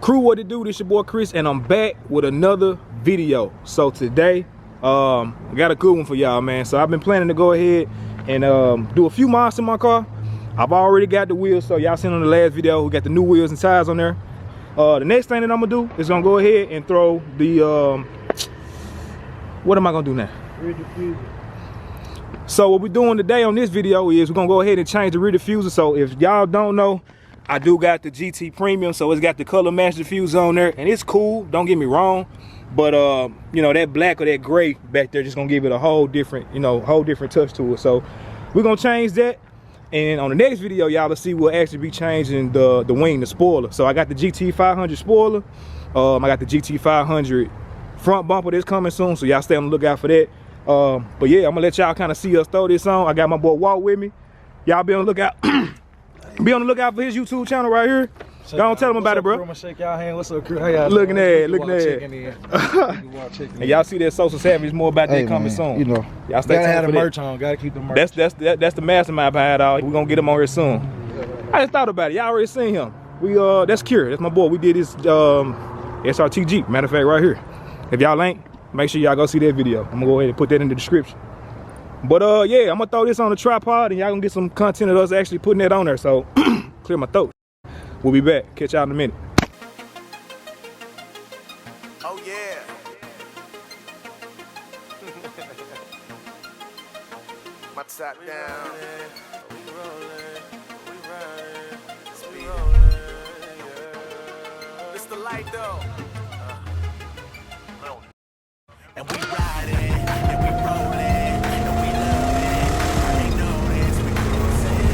Crew, what it do? This your boy Chris, and I'm back with another video. So today, I got a good one for y'all, man. So I've been planning to go ahead and do a few mods in my car. I've already got the wheels, so y'all seen on the last video, we got the new wheels and tires on there. The next thing that I'm gonna do is gonna go ahead and throw the, what am I gonna do now? Rear diffuser. So what we're doing today on this video is we're gonna go ahead and change the rear diffuser. So if y'all don't know, I do got the GT Premium, so it's got the color match diffuser on there, and it's cool, don't get me wrong. But you know, that black or that gray back there just gonna give it a whole different, you know, whole different touch to it. So we're gonna change that. And on the next video, y'all will see we'll actually be changing the wing, the spoiler. So I got the GT 500 spoiler. I got the GT 500 front bumper that's coming soon, so y'all stay on the lookout for that. But yeah, I'm gonna let y'all kind of see us throw this on. I got my boy Walt with me. Y'all be on the lookout. Be on the lookout for his YouTube channel right here. Go on, tell them about it, bro. I'm gonna shake y'all hand. What's up, crew? How y'all looking at looking it. And y'all see that Social Savage, more about that coming soon. You know, y'all stay gotta tuned have for the that. merch on. Gotta keep the merch. That's the mastermind behind all. We're gonna get him on here soon. I just thought about it. Y'all already seen him. We that's Cure. That's my boy. We did this SRT Jeep. Matter of fact, right here. If y'all ain't, make sure y'all go see that video. I'm gonna go ahead and put that in the description. But yeah, I'm gonna throw this on the tripod and y'all gonna get some content of us actually putting that on there. So clear my throat. We'll be back. Catch y'all in a minute. Oh yeah. My top down. We rolling. We rolling. It's the light though. And we riding, and we rolling, and we love it. They know this, we cruising.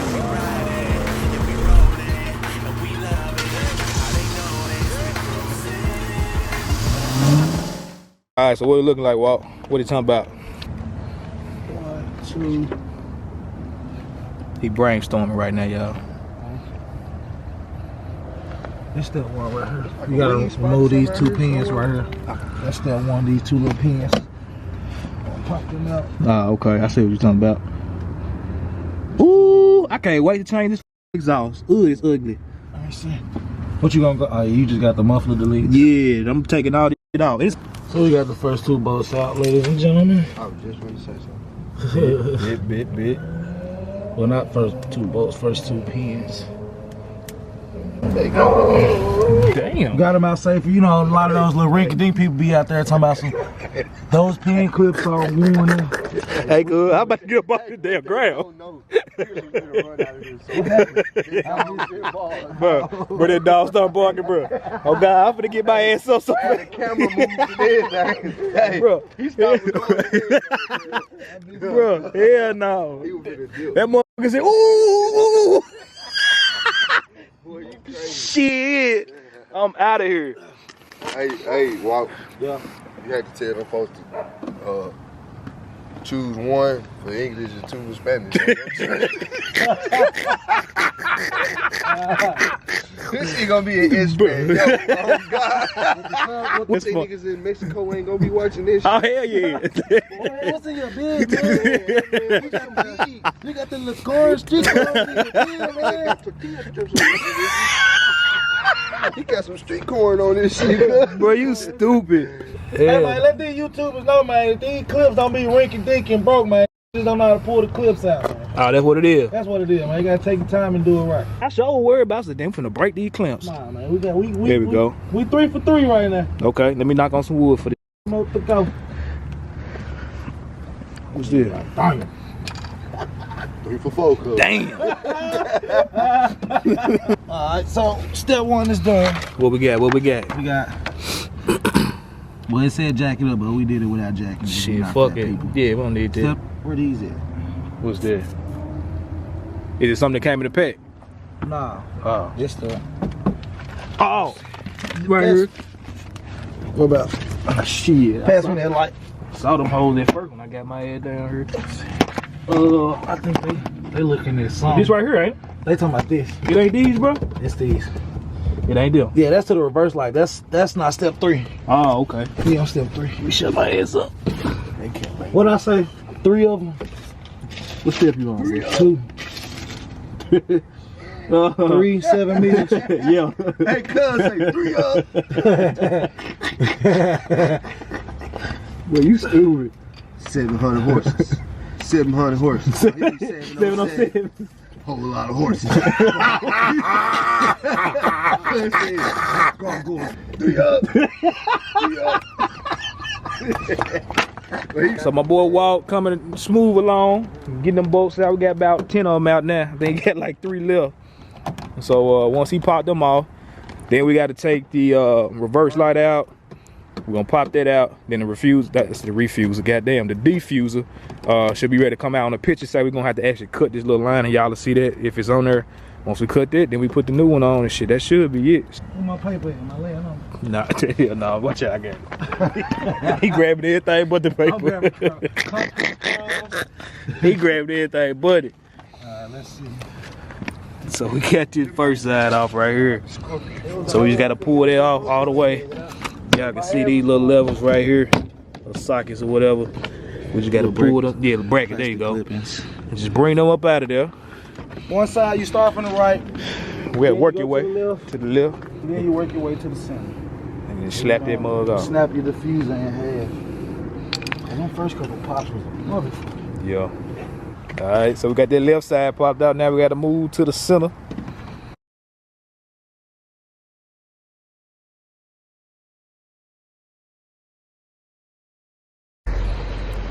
And we riding, and we rolling, and we love it. They know this, we cruising. All right, so what it looking like, Walt? What he talking about? 1, 2. He brainstorming right now, y'all. That's step one right here. You gotta remove these two pins right here. That's step one, these two little pins. Pop them out. Ah, okay. I see what you're talking about. Ooh, I can't wait to change this exhaust. Ooh, it's ugly. Let me see. What you gonna go? Oh, you just got the muffler deleted? Yeah, I'm taking all this shit out. So we got the first two bolts out, ladies and gentlemen. I was just going to say something. bit. Well, not first two bolts, first two pins. There you go. Damn. Got them out safe. You know, a lot of those little rinky-dink people be out there talking about some. Those pin clips are worn out. Hey, good. How about to get up off the damn ground? Bro, that dog start barking, bro. Oh, God, I'm finna get my ass up so fast. The camera moved in. Hey, bro. He stopped recording. Bro, hell no. He was finna dip. That motherfucker said, ooh. Boy, you crazy. Shit. I'm out of here. Hey, Walt. Yeah. You had to tell them folks to choose one for English and two for Spanish. This shit gonna be an Hispanic. Yo, oh God. What they niggas in Mexico ain't gonna be watching this shit. Oh, hell yeah. Boy, what's in your bed, man? You got the little corn street corn in your bed, man. He got some street corn on this shit. Bro, you stupid. Hey, man, let these YouTubers know, man, these clips don't be rinky-dink and broke, man. Just don't know how to pull the clips out, man. Oh, that's what it is. That's what it is, man. You gotta take your time and do it right. I sure worry about the damn finna break these clamps. Nah, man, we there we go. We 3 for 3 right now. Okay, let me knock on some wood for this. More to go. What's this? Damn. 3 for 4, cuz. Damn. Alright, so step one is done. What we got? We got well, it said jack it up, but we did it without jacking it. Shit, fuck it. Yeah, we don't need that. Step, where these at? What's that? Is it something that came in the pack? Nah. Oh. This the Oh. Right here. What about? Shit. Pass me that light. Saw them holes at first when I got my head down here. I think they looking at something. This right here, ain't it? They talking about this. It ain't these, bro? It's these. It ain't them. Yeah, that's to the reverse light. That's not step 3. Oh, okay. We on step 3. We shut my ass up. They can't make What I say? 3 of them. What step you on? 2. 3, 7 minutes. Yeah. Hey, cuz, say 3 up. Well, you stupid. 700 horses. 700 horses. 707. Whole lot of horses. Go. 3 up. 3 up. So my boy Walt coming smooth along, getting them bolts out. We got about 10 of them out now. I think he got like 3 left. So once he popped them off, then we got to take the reverse light out. We're gonna pop that out. Then the diffuser, goddamn, the diffuser should be ready to come out on the picture side. We're gonna have to actually cut this little line and y'all will see that if it's on there. Once we cut that, then we put the new one on and shit. That should be it. Where my paper at? My laying on. Nah, hell no, watch out, I got it. He grabbing everything but the paper. He grabbed everything but it. Alright, let's see. So we got this first side off right here. So we just gotta pull that off all the way. Y'all can see these little levels right here, or sockets or whatever. We just gotta pull them. Yeah, the bracket, there you go. And just bring them up out of there. One side, you start from the right. We gotta work your way to to the left. Then you work your way to the center. And then slap that mug off. Snap your diffuser in half. And them first couple pops was a motherfucker. Yeah. Alright, so we got that left side popped out. Now we gotta move to the center.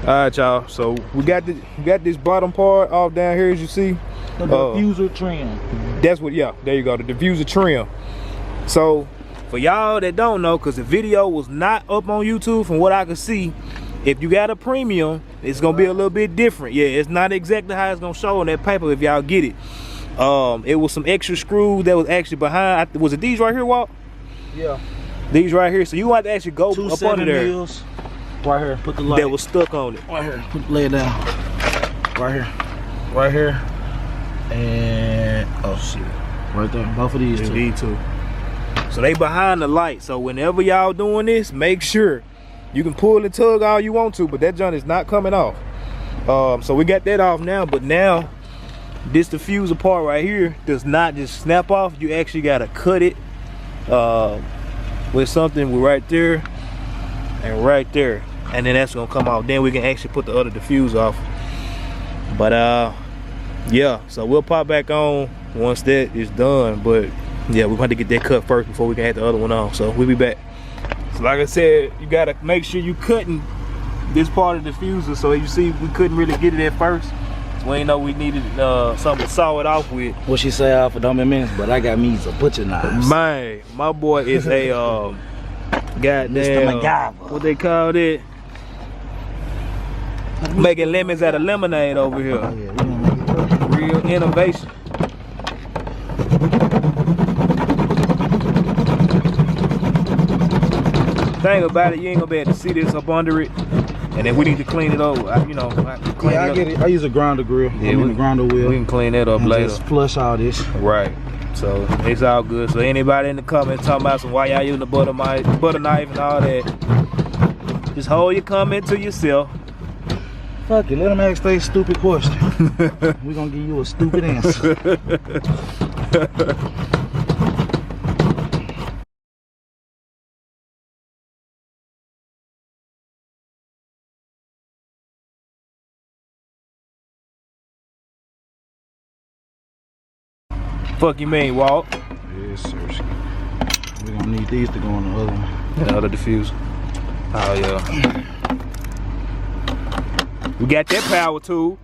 Alright, y'all. So we got this bottom part off down here, as you see. The diffuser trim. That's what, yeah, there you go, the diffuser trim. So for y'all that don't know, because the video was not up on YouTube from what I could see, if you got a premium, it's gonna be a little bit different. Yeah, it's not exactly how it's gonna show on that paper if y'all get it. It was some extra screws that was actually behind. Was it these right here, Walt? Yeah. These right here. So you have to actually go Two up under there. Wheels. Right here, put the light. That was stuck on it. Right here, lay it down. Right here. Right here. And, oh shit. Right there, both of these two. These two. So they behind the light. So whenever y'all doing this, make sure you can pull and tug all you want to, but that joint is not coming off. So we got that off now, but now this diffuser part right here does not just snap off. You actually gotta cut it with something right there and right there, and then that's gonna come off. Then we can actually put the other diffuser off. But yeah, so we'll pop back on once that is done. But yeah, we're going to get that cut first before we can add the other one on. So we'll be back. So like I said, you gotta make sure you cutting this part of the diffuser. So you see, we couldn't really get it at first. So we ain't know we needed something to saw it off with. What she say off for dumb minutes, but I got me some butcher knives. Man, my boy is a goddamn, Mr. MacGyver. what they call it? Making lemons out of lemonade over here. Oh, yeah, we gonna make it work. Real innovation. Thing about it, you ain't gonna be able to see this up under it, and then we need to clean it over. You know, clean Yeah, I get it. I use a grinder grill. Yeah, the grinder wheel. We can clean that up and later. just flush all this. Right. So it's all good. So anybody in the comments talking about some why y'all using the butter knife and all that, just hold your comment to yourself. Fuck it, let them ask their stupid question. We're gonna give you a stupid answer. Fuck you mean, Walt? Yes, sir. We're gonna need these to go on the other one. The other diffuser. Oh yeah. We got that power tool.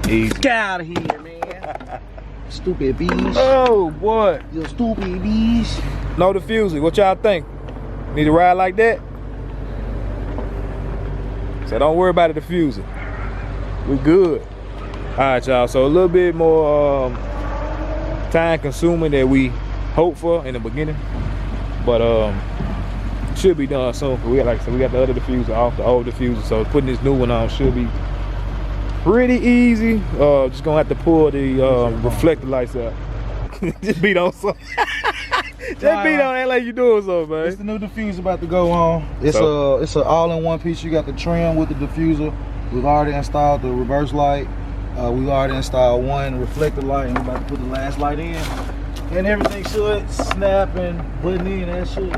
Easy. Get out of here, man. Stupid bees. Oh boy. You stupid bees. No diffuser. What y'all think? Need to ride like that? So don't worry about the diffuser. We good. Alright, y'all. So a little bit more time consuming than we hoped for in the beginning. But should be done soon. We got, like I said, we got the other diffuser off, the old diffuser. So putting this new one on should be pretty easy. Just gonna have to pull the reflector lights out. Just beat on something. Just beat on that like you doing something, man. It's the new diffuser about to go on. It's a all-in-one piece. You got the trim with the diffuser We've already installed the reverse light. We've already installed one reflector light, and we're about to put the last light in. And everything should snap and button in, that shit.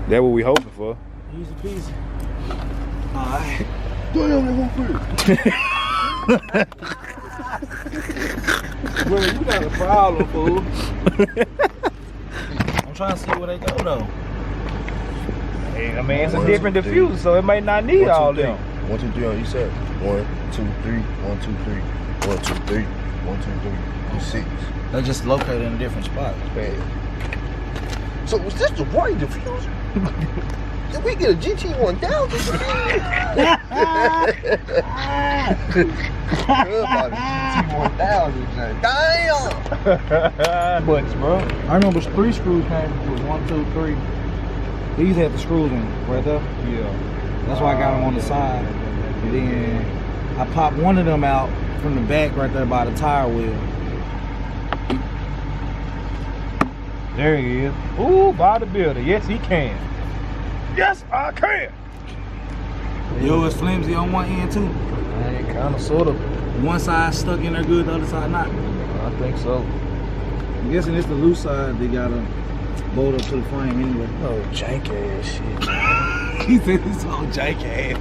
That's what we hoping for. Easy peasy. Alright. Well, you got a problem, fool. I'm trying to see where they go, though. Hey, I mean, it's a different diffuser, so it may not need all them. 1, 2, 3 on each side. 1, 2, 3. 1, 2, 3. 1, 2, 3. 1, 2, 3. And 6. They're just located in a different spot. Man. So was this the right diffuser? Did we get a GT 1000? Damn! Butts, bro. I remember 3 screws came with 1, 2, 3. These had the screws in right there. Yeah. That's why I got them on the side. And then I popped one of them out from the back right there by the tire wheel. There he is. Ooh, bodybuilder. Yes, he can. Yes, I can. Yo, it's flimsy on one end too. Hey, kind of, sort of. One side stuck in there good, the other side not. I think so. I'm guessing it's the loose side they gotta bolt up to the frame anyway. Oh, jank ass shit. He said it's all jank ass.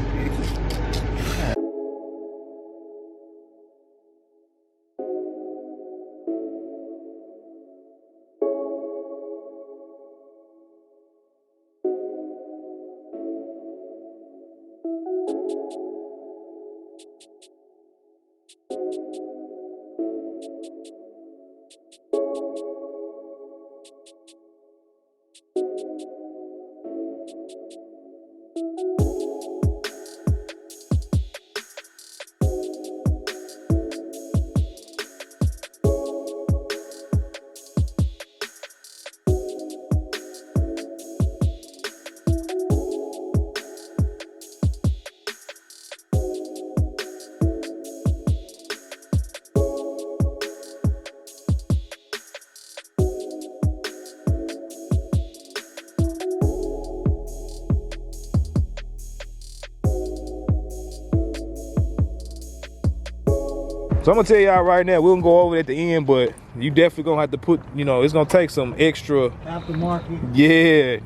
So I'm gonna tell y'all right now, we're gonna go over it at the end, but you definitely gonna have to put, you know, it's gonna take some extra. Aftermarket. Yeah.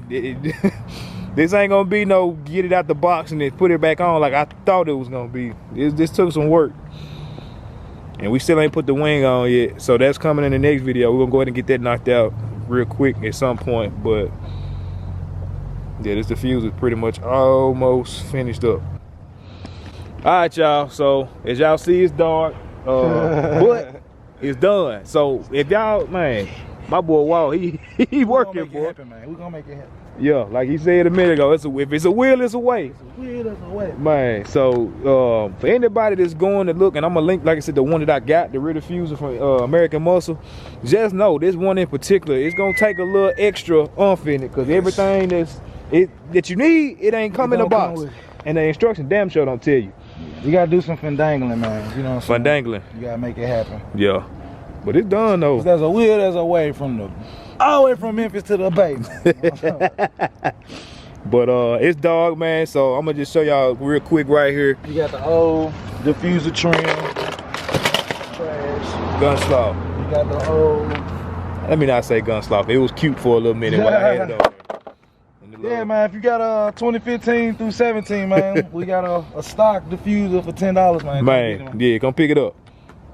This ain't gonna be no get it out the box and then put it back on like I thought it was gonna be. This took some work. And we still ain't put the wing on yet. So that's coming in the next video. We're gonna go ahead and get that knocked out real quick at some point. But yeah, this diffuser is pretty much almost finished up. All right, y'all. So as y'all see, it's dark. But it's done. So if y'all, man, my boy Walt, he working, boy. Happen, man. We're gonna make it happen. Yeah, like he said a minute ago, if it's a wheel, it's a way. It's a wheel, it's a way. Man, so for anybody that's going to look, and I'm gonna link, like I said, the one that I got, the rear diffuser from American Muscle, just know this one in particular, it's gonna take a little extra oomph in it, because everything that you need, it ain't come in the box. And the instruction damn sure don't tell you. You gotta do some fendangling, man. You know what I'm saying? Fendangling. You gotta make it happen. Yeah. But it's done though. If there's a wheel, there's a way all the way from Memphis to the Bay, man. But it's dog, man. So I'm gonna just show y'all real quick right here. You got the old diffuser trim, trash. Gunslaw. You got the old. Let me not say gunslaw. It was cute for a little minute when I had it on. Yeah, man. If you got a 2015 through 17, man, we got a stock diffuser for $10, man. Man, yeah, come pick it up.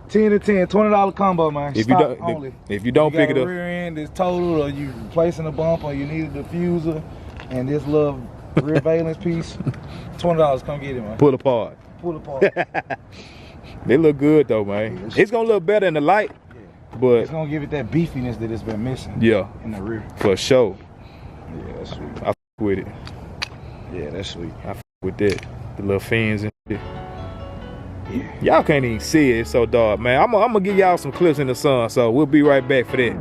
10 to 10, $20 combo, man. If Stock you don't, only. if you don't pick it up, rear end is totaled, or you replacing a bump, or you need a diffuser, and this little rear valence piece, $20. Come get it, man. pull apart. Pull apart. They look good though, man. It's gonna look better in the light, but It's gonna give it that beefiness that it's been missing. yeah, In the rear. for sure. Yeah, that's sweet. I f with it. Yeah, that's sweet. I f with that. The little fins and shit. Y'all can't even see it. It's so dark, man. I'm gonna give y'all some clips in the sun, so we'll be right back for that.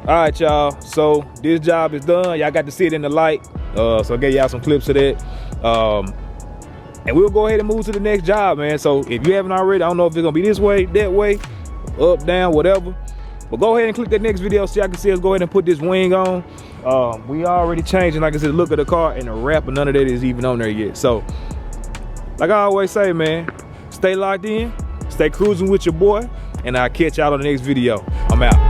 All right, y'all. So this job is done. Y'all got to see it in the light. So I gave y'all some clips of that. And we'll go ahead and move to the next job, man. So if you haven't already, I don't know if it's gonna be this way, that way, up, down, whatever. But go ahead and click that next video so y'all can see us go ahead and put this wing on. We already changing, like I said, the look of the car, and the wrap, and none of that is even on there yet. So, like I always say, man, stay locked in, stay cruising with your boy, and I'll catch y'all on the next video. I'm out.